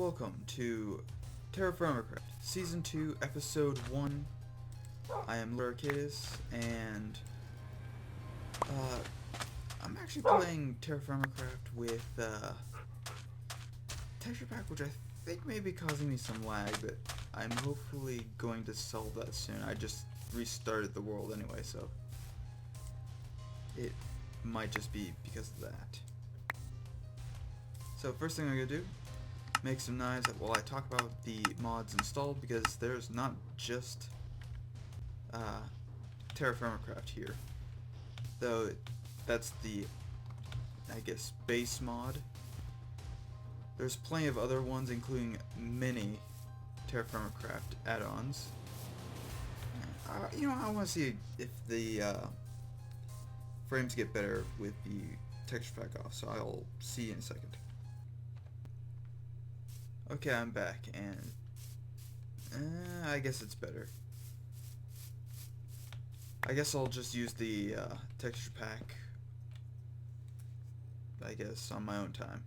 welcome to TerraFirmaCraft Season 2, Episode 1. I am Archadeas, and I'm actually playing TerraFirmaCraft with texture pack, which I think may be causing me some lag, but I'm hopefully going to solve that soon. I just restarted the world anyway, so it might just be because of that. So first thing I'm going to do, make some knives while I talk about the mods installed, because there's not just TerraFirmaCraft here, though that's the, I guess, base mod. There's plenty of other ones, including many TerraFirmaCraft add-ons. I want to see if the frames get better with the texture pack off, so I'll see you in a second. Okay, I'm back, and I guess it's better. I guess I'll just use the texture pack, I guess, on my own time.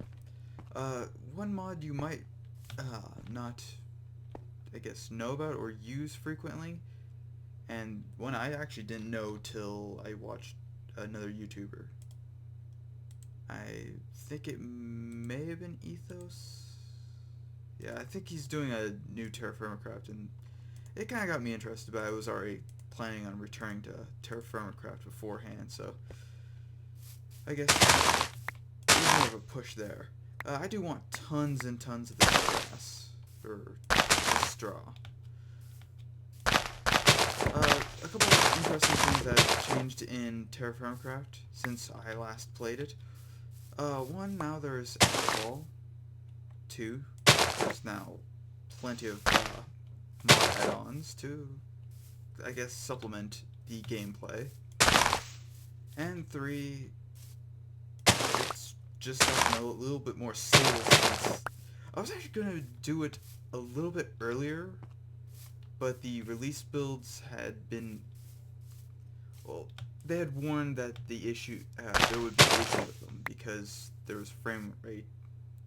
One mod you might not, I guess, know about or use frequently, and one I actually didn't know till I watched another YouTuber. I think it may have been Ethos. Yeah, I think he's doing a new TerraFirmaCraft, and it kind of got me interested, but I was already planning on returning to TerraFirmaCraft beforehand, so I guess there's more of a push there. I do want tons and tons of this grass, or this straw. A couple of interesting things that have changed in TerraFirmaCraft since I last played it. One, now there's alcohol. Two, there's now plenty of mod add-ons to, I guess, supplement the gameplay. And three, it's just gotten a little bit more stable since I was actually going to do it a little bit earlier, but the release builds had been, well, they had warned that the issue, there would be an issue with them because there was frame rate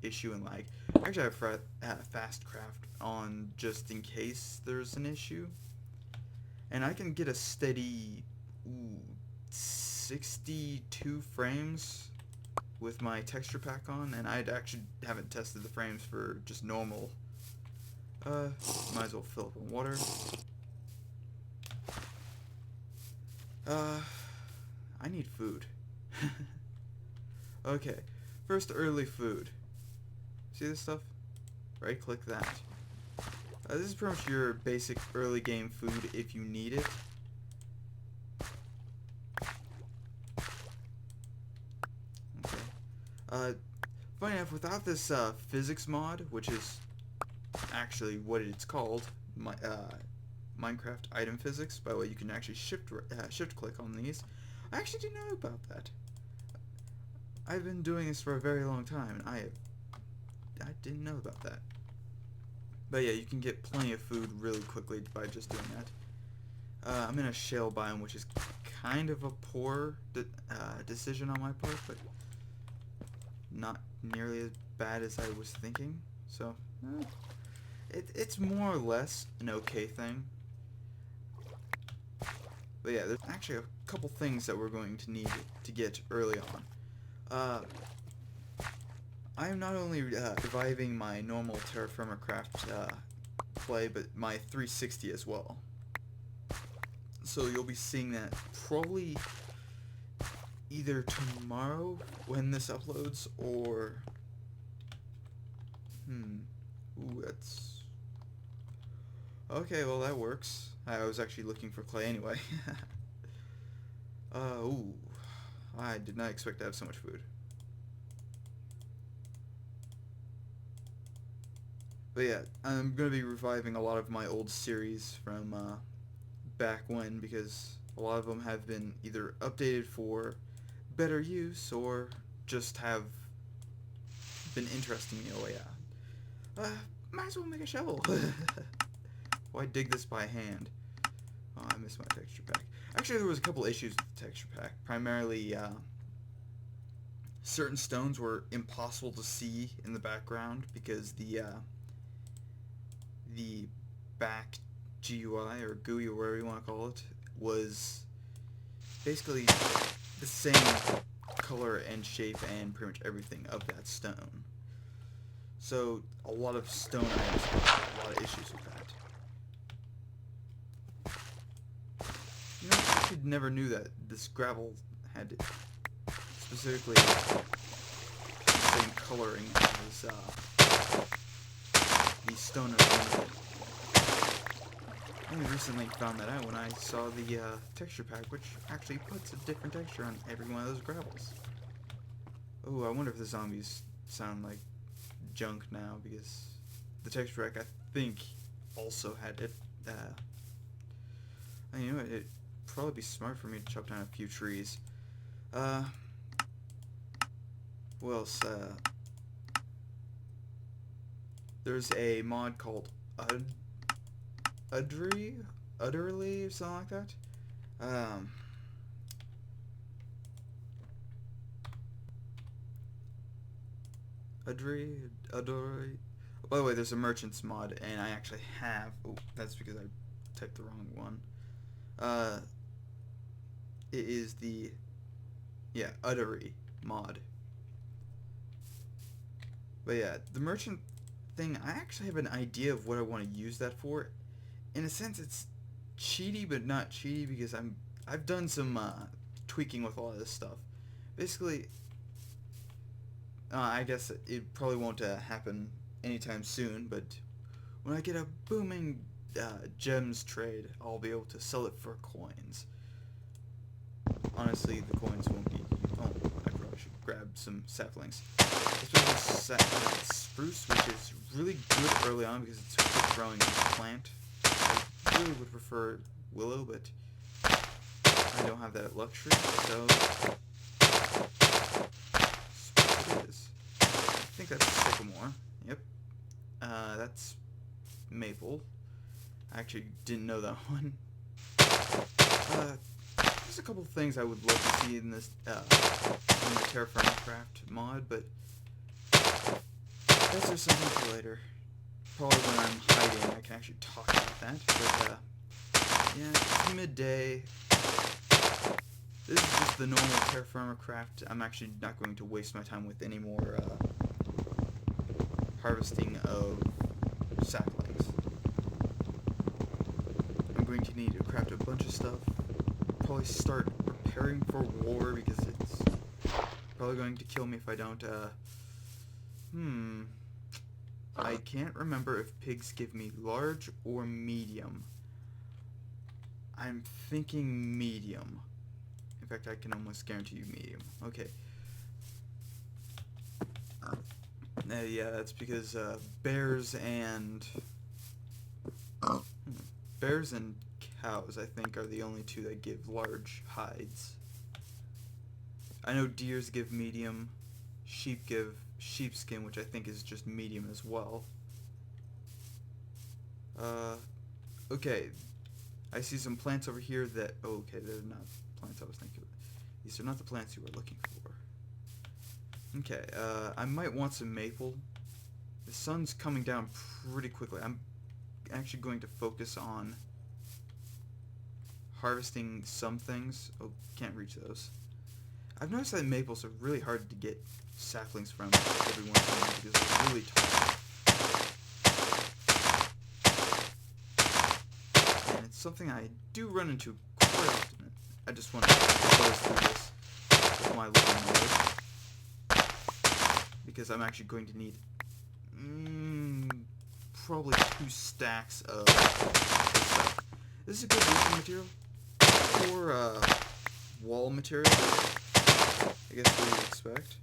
issue and lag. Actually, I have fast craft on just in case there's an issue, and I can get a steady 62 frames with my texture pack on, and I actually haven't tested the frames for just normal. Might as well fill up on water. I need food. Okay, first early food. See this stuff? Right click that. This is pretty much your basic early game food if you need it. Okay. Funny enough, without this physics mod, which is actually what it's called, Minecraft item physics. By the way, you can actually shift click on these. I actually didn't know about that. I've been doing this for a very long time, and I didn't know about that. But yeah, you can get plenty of food really quickly by just doing that. I'm in a shale biome, which is kind of a poor decision on my part, but not nearly as bad as I was thinking. So, it's more or less an okay thing. But yeah, there's actually a couple things that we're going to need to get early on. I am not only reviving my normal TerraFirmaCraft play, but my 360 as well. So you'll be seeing that probably either tomorrow when this uploads, or ooh, that's okay. Well, that works. I was actually looking for clay anyway. Ooh, I did not expect to have so much food. But yeah, I'm going to be reviving a lot of my old series from back when, because a lot of them have been either updated for better use or just have been interesting me. Oh yeah. Might as well make a shovel. Why dig this by hand? Oh, I missed my texture pack. Actually, there was a couple issues with the texture pack. Primarily, certain stones were impossible to see in the background because the the back GUI or GUI or whatever you want to call it was basically the same color and shape and pretty much everything of that stone. So a lot of stone items have a lot of issues with that. You know, I actually never knew that this gravel had specifically the same coloring as the stone underneath it. I only recently found that out when I saw the texture pack, which actually puts a different texture on every one of those gravels. Oh, I wonder if the zombies sound like junk now, because the texture pack, I think, also had it. You know, it'd probably be smart for me to chop down a few trees. What else? There's a mod called Utterly, or something like that. Udry. By the way, there's a merchant's mod, and I actually have. Oh, that's because I typed the wrong one. It is the Uttery mod. But yeah, the merchant thing, I actually have an idea of what I want to use that for. In a sense, it's cheaty, but not cheaty, because I've done some tweaking with a lot of this stuff. Basically, I guess it probably won't happen anytime soon, but when I get a booming gems trade, I'll be able to sell it for coins. Honestly, the coins won't be... Oh, I probably should grab some saplings. Especially spruce, which is really good early on because it's a quick growing plant. I really would prefer willow, but I don't have that luxury, so spruce it is. I think that's sycamore. Yep. That's maple. I actually didn't know that one. There's a couple things I would love to see in this in the TerraFirmaCraft mod, but that's just something for later. Probably when I'm hiding, I can actually talk about that. But yeah, it's midday. This is just the normal TerraFirmaCraft. I'm actually not going to waste my time with any more harvesting of saplings. I'm going to need to craft a bunch of stuff. Probably start preparing for war because it's probably going to kill me if I don't. I can't remember if pigs give me large or medium. I'm thinking medium. In fact, I can almost guarantee you medium. Okay. Yeah, that's because bears and cows, I think, are the only two that give large hides. I know deers give medium, sheep give sheepskin, which I think is just medium as well. Okay, I see some plants over here that, okay, they're not plants I was thinking of. These are not the plants you were looking for. Okay, I might want some maple. The sun's coming down pretty quickly. I'm actually going to focus on harvesting some things. Oh, can't reach those. I've noticed that maples are really hard to get saplings from every once in a while because they're really tall. And it's something I do run into quite often. I just want to close through this with my lawnmower because I'm actually going to need probably 2 stacks of this stuff. This is a good roofing material or wall material, I guess what you would expect.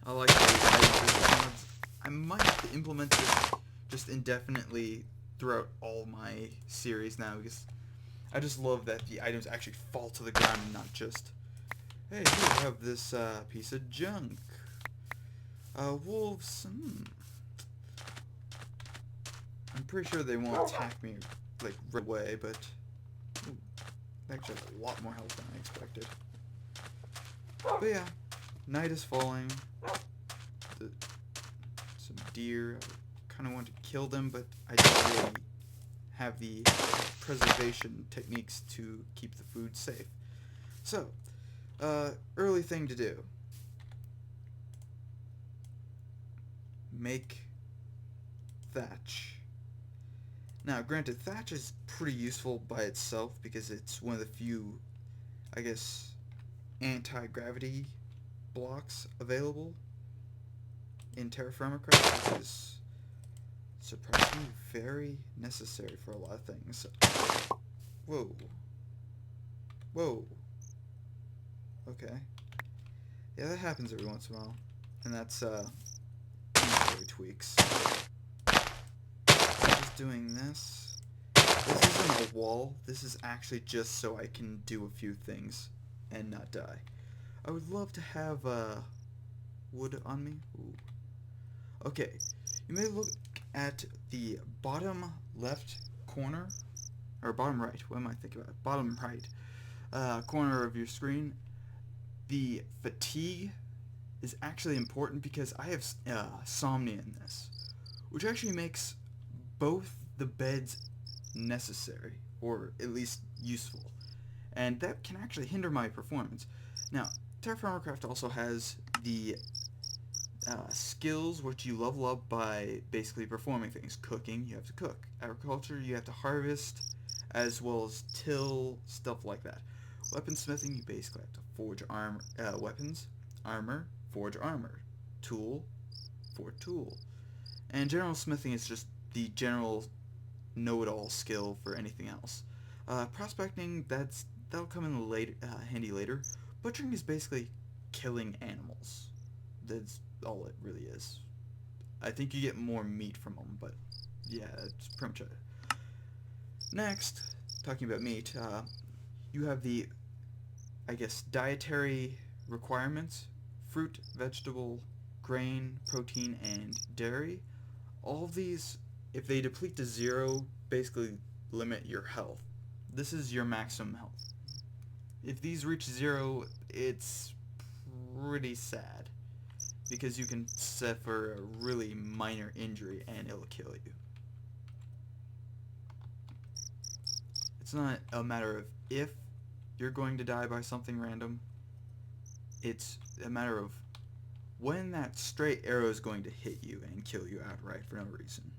I like the mods. I might have to implement this just indefinitely throughout all my series now because I just love that the items actually fall to the ground and not just, hey, here I have this piece of junk. Wolves, I'm pretty sure they won't attack me like right away, but they actually have a lot more health than I expected. But yeah, night is falling. The deer. I kind of want to kill them, but I don't really have the preservation techniques to keep the food safe. So, early thing to do. Make thatch. Now, granted, thatch is pretty useful by itself because it's one of the few, I guess, anti-gravity blocks available in TerraFirmaCraft, which is surprisingly very necessary for a lot of things. Whoa. Whoa. Okay. Yeah, that happens every once in a while. And that's, inventory tweaks. Just doing this. This isn't a wall. This is actually just so I can do a few things and not die. I would love to have, wood on me. Ooh. Okay. You may look at the bottom left corner, or bottom right, what am I thinking about? Bottom right corner of your screen. The fatigue is actually important because I have somnia in this, which actually makes both the beds necessary, or at least useful, and that can actually hinder my performance. Now, TerraFirmaCraft also has the skills which you level up by basically performing things. Cooking, you have to cook. Agriculture, you have to harvest, as well as till, stuff like that. Weaponsmithing, you basically have to forge weapons. Armor, forge armor. Tool, forge tool. And general smithing is just the general know-it-all skill for anything else. Prospecting, that'll come in handy later. Butchering is basically killing animals. That's all it really is. I think you get more meat from them, but yeah, that's pretty much it. Next, talking about meat, you have the, I guess, dietary requirements: fruit, vegetable, grain, protein, and dairy. All of these, if they deplete to 0, basically limit your health. This is your maximum health. If these reach 0, it's pretty sad, because you can suffer a really minor injury and it'll kill you. It's not a matter of if you're going to die by something random, it's a matter of when that straight arrow is going to hit you and kill you outright for no reason.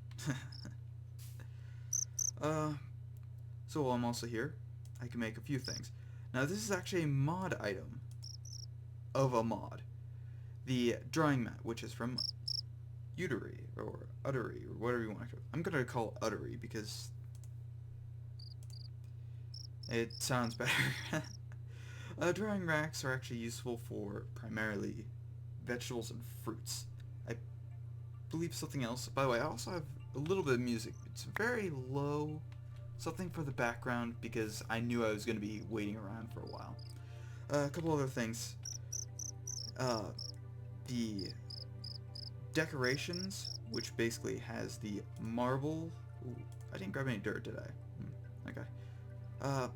So while I'm also here, I can make a few things. Now this is actually a mod item of a mod. The drawing mat, which is from Utery, or Uttery, or whatever you want to call it. I'm going to call it Uttery because it sounds better. Drawing racks are actually useful for primarily vegetables and fruits. I believe something else. By the way, I also have a little bit of music. It's very low. Something for the background because I knew I was going to be waiting around for a while. A couple other things. The decorations, which basically has the marble. Ooh, I didn't grab any dirt, did I? Okay.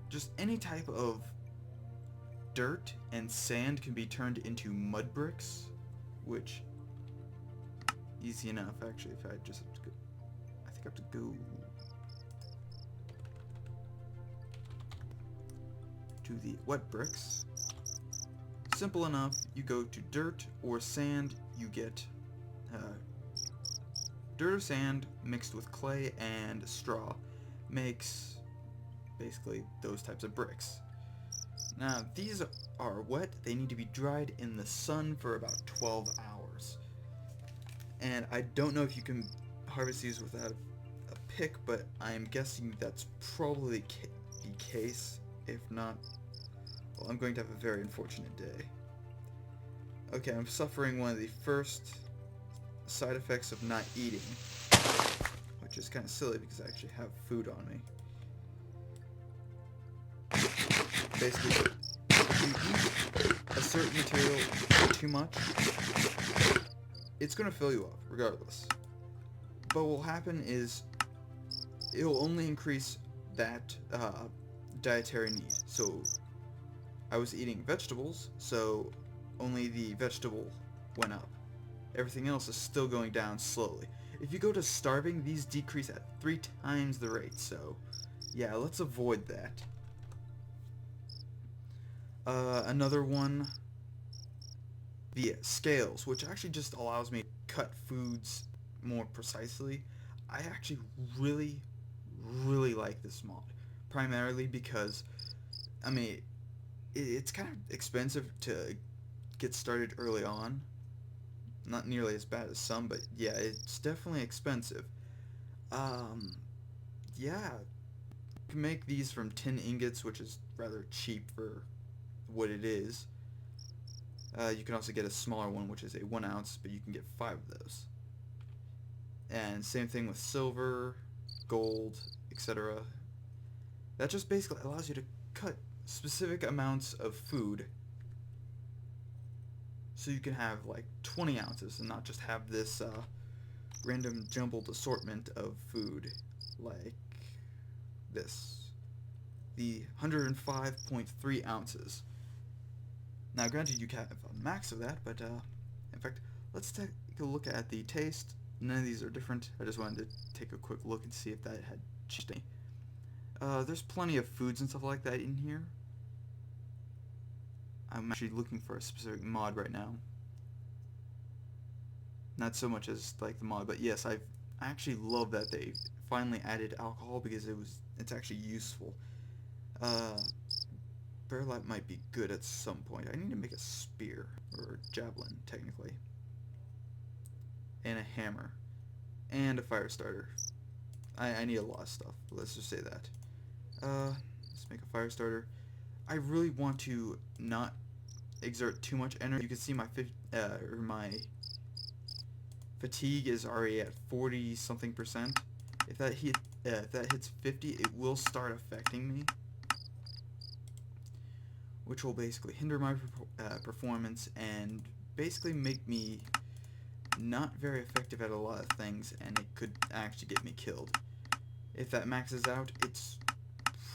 Just any type of dirt and sand can be turned into mud bricks, which easy enough actually. If I just have to go, I think I have to go to the wet bricks. Simple enough. You go to dirt or sand, you get dirt or sand mixed with clay and straw makes basically those types of bricks. Now these are wet. They need to be dried in the sun for about 12 hours. And I don't know if you can harvest these without a pick, but I'm guessing that's probably the case. If not, well, I'm going to have a very unfortunate day. Okay, I'm suffering one of the first side effects of not eating, which is kind of silly because I actually have food on me. Basically, if you eat a certain material too much, it's going to fill you up, regardless. But what will happen is, it will only increase that dietary need. So, I was eating vegetables, so only the vegetable went up. everything else is still going down slowly. If you go to starving, these decrease at 3 times the rate, so yeah, let's avoid that. Another one, the scales, which actually just allows me to cut foods more precisely. I actually really like this mod, primarily because, I mean, it's kind of expensive to get started early on. Not nearly as bad as some, but yeah, it's definitely expensive. Yeah, you can make these from tin ingots, which is rather cheap for what it is. You can also get a smaller one, which is a 1 ounce, but you can get 5 of those. And same thing with silver, gold, etc. That just basically allows you to cut specific amounts of food, so you can have like 20 ounces and not just have this random jumbled assortment of food like this. The 105.3 ounces. Now granted you can't have a max of that, but in fact, let's take a look at the taste. None of these are different. I just wanted to take a quick look and see if that had changed any. There's plenty of foods and stuff like that in here. I'm actually looking for a specific mod right now. Not so much as like the mod, but yes, I actually love that they finally added alcohol because it's actually useful. Burlap might be good at some point. I need to make a spear, or a javelin, technically. And a hammer. And a fire starter. I need a lot of stuff, let's just say that. Let's make a fire starter. I really want to not exert too much energy. You can see my fatigue is already at 40 something percent. If that hits 50, it will start affecting me, which will basically hinder my performance and basically make me not very effective at a lot of things, and it could actually get me killed. If that maxes out, it's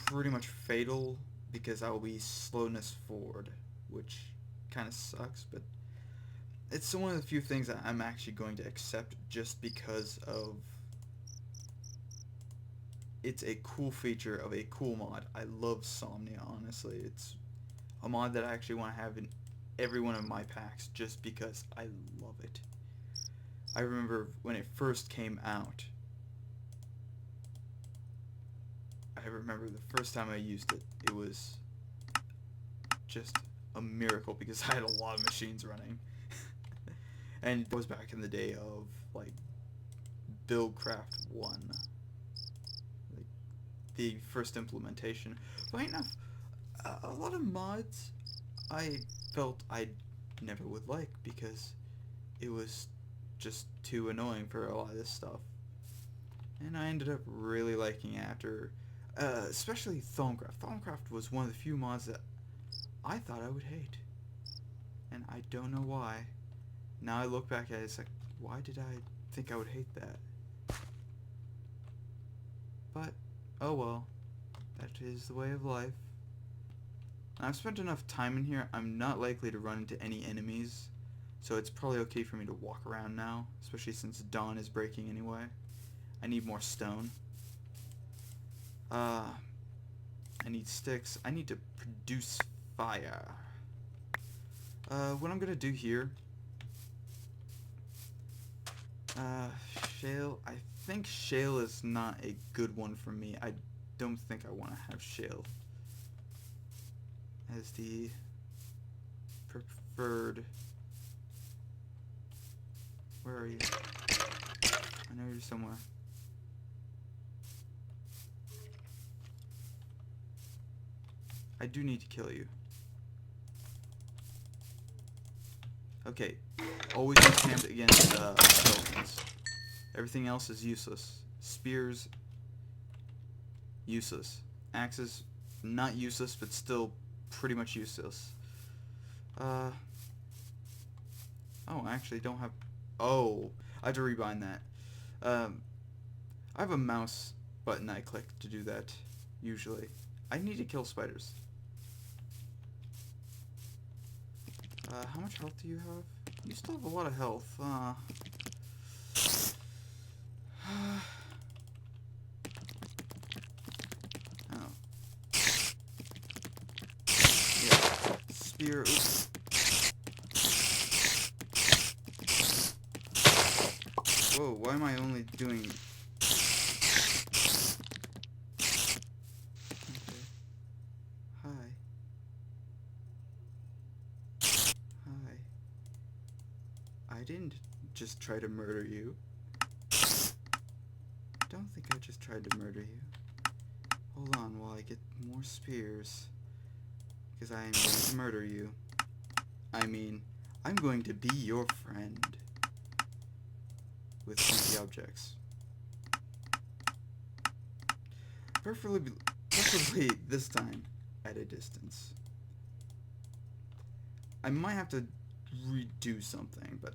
pretty much fatal because I will be slowness forward, which kind of sucks, but it's one of the few things that I'm actually going to accept just because of it's a cool feature of a cool mod. I love Somnia, honestly. It's a mod that I actually want to have in every one of my packs just because I love it. I remember when it first came out. I remember the first time I used it, it was just a miracle because I had a lot of machines running. And it was back in the day of, like, Buildcraft 1. Like, the first implementation. Funny enough, a lot of mods I felt I never would like because it was just too annoying for a lot of this stuff. And I ended up really liking it after, especially Thermacraft. Thermacraft was one of the few mods that I thought I would hate. And I don't know why. Now I look back at it, it's like, why did I think I would hate that? But, oh well. That is the way of life. Now, I've spent enough time in here, I'm not likely to run into any enemies. So it's probably okay for me to walk around now, especially since dawn is breaking anyway. I need more stone. I need sticks. I need to produce fire. What I'm gonna do here, shale. I think shale is not a good one for me. I don't think I want to have shale as the preferred. Where are you? I know you're somewhere. I do need to kill you. Okay, always be camped against skeletons. Everything else is useless. Spears, useless. Axes, not useless, but still pretty much useless. Oh, I actually don't have... Oh, I have to rebind that. I have a mouse button I click to do that, usually. I need to kill spiders. How much health do you have? You still have a lot of health. Oh. Yeah. Spear. Oops. Whoa, why am I only doing... Okay. Hi. Hi. I didn't just try to murder you. Don't think I just tried to murder you. Hold on while I get more spears. Because I am going to murder you. I mean, I'm going to be your friend. With easy objects. Preferably this time at a distance. I might have to redo something, but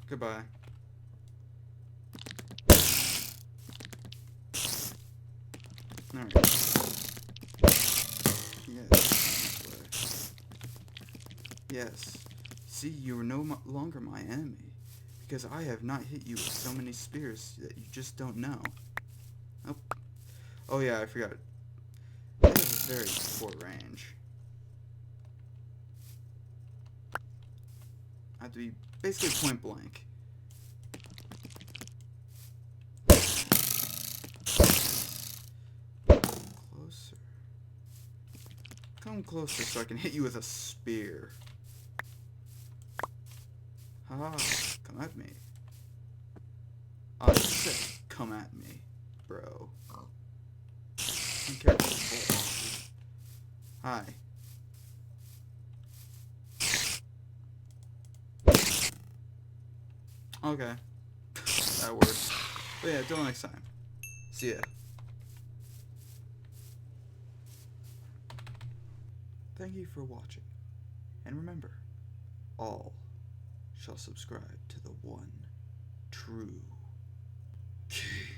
goodbye. Alright. Yes. Yes. See, you are no longer my enemy. Because I have not hit you with so many spears that you just don't know. Oh. Oh yeah, I forgot. It has a very poor range. I have to be basically point blank. Closer. Come closer so I can hit you with a spear. Haha, come at me. I said, come at me, bro. I'm careful. Hi. Okay. That works. But yeah, till next time. See ya. Thank you for watching. And remember, all shall subscribe to the one true king.